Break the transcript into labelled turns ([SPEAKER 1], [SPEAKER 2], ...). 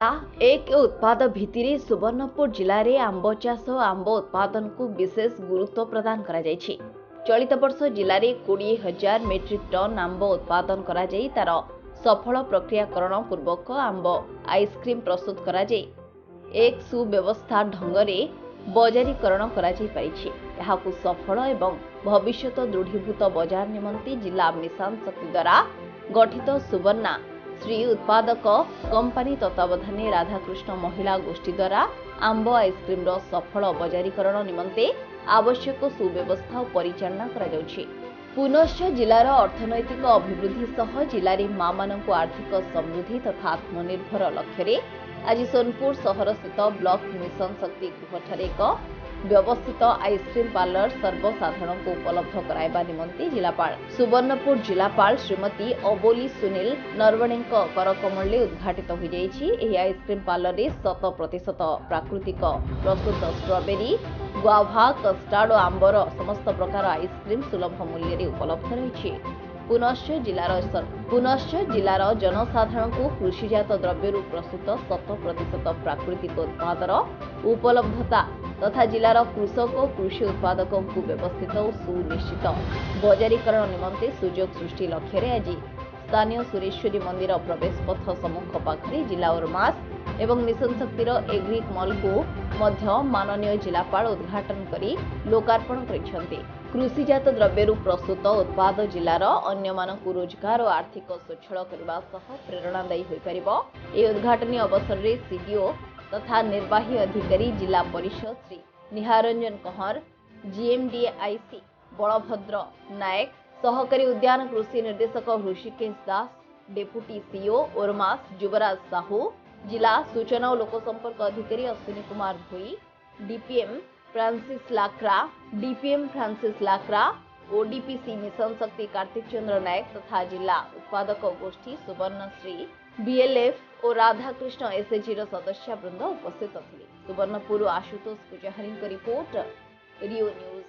[SPEAKER 1] एक उत्पाद भित्तिरे सुवर्णपुर जिले में आंब चाष आंब उत्पादन को विशेष गुरुत्व प्रदान करा जायछि। चलित वर्ष जिले में 20,000 मेट्रिक टन आंब उत्पादन करा जाई तार सफल प्रक्रियाकरण पूर्वक आंब आइसक्रीम प्रस्तुत करा जाई एक सुव्यवस्था ढंगरे बजारीकरण करा जाई पारिछि। एहाकु सफल एवं भविष्यत दृढ़ीभूत बजार निमंती जिला मिशन शक्ति द्वारा गठित सुवर्णा श्री उत्पादक कंपनी तत्वावधाने राधाकृष्ण महिला गोष्ठी द्वारा आंब आइसक्रीम सफल बजारीकरण निमंते आवश्यक सुव्यवस्था और परिचालना करा जाउछि। पुनश्च जिलार अर्थनैतिक अभिवृद्धि सह जिले माँ मानक आर्थिक समृद्धि तथा आत्मनिर्भर लक्ष्य आज सोनपुर सहर स्थित ब्लॉक मिशन शक्ति गृहठारे एक व्यवस्थित आइसक्रीम पार्लर सर्वसाधारण को उपलब्ध कराइबा निमंते जिलापाल सुवर्णपुर जिलापाल श्रीमती अबोली सुनील नरवणे करकमले उद्घाटित हो जाइछि। एही आइसक्रीम पार्लर रे 100% प्राकृतिक प्रस्तुत स्ट्रॉबेरी गुआभा कस्टार्ड और आंबर समस्त प्रकार आइसक्रीम सुलभ मूल्य रे उपलब्ध रही। पुनश्च जिलार जनसाधारण को कृषिजात द्रव्य प्रस्तुत 100% प्राकृतिक उत्पादर उपलब्धता तथा जिलार कृषक और कृषि उत्पादक को व्यवस्थित और सुनिश्चित बजारीकरण निमंते सुजोग सृष्टि लक्ष्य आज स्थानीय सुरेश्वरी मंदिर प्रवेश पथ सम्मुख पाखरे जिला ओरमास एवं मिशन शक्तिर एग्रिक मॉल को मध्य माननीय जिलापाल उद्घाटन करी लोकार्पण करिसेंति। कृषिजात द्रव्य प्रस्तुत उत्पाद जिलार अन्य मानकु रोजगार और आर्थिक स्वच्छल करबा सह प्रेरणादायी होई परिबो। ए उद्घाटनी अवसर रे सीडीओ तथा निर्वाही अधिकारी जिला परिषद श्री निहारंजन कौर जीएमडीआईसी बलभद्र नायक सहकारी उद्यान कृषि निर्देशक ऋषिकेश दास डेपुटी सीओ ओरमास युवराज साहू जिला सूचना और लोकसंपर्क अधिकारी अश्विनी कुमार भोई डीपीएम फ्रांसिस लाक्रा ओडीपीसी मिशन शक्ति कार्तिक चंद्र नायक तथा जिला उत्पादक गोष्ठी सुवर्णश्री बीएलएफ और राधाकृष्ण एसएचजी सदस्य वृंद उपस्थित थे। सुवर्णपुर आशुतोष पुजाहारी रिपोर्ट रियो न्यूज।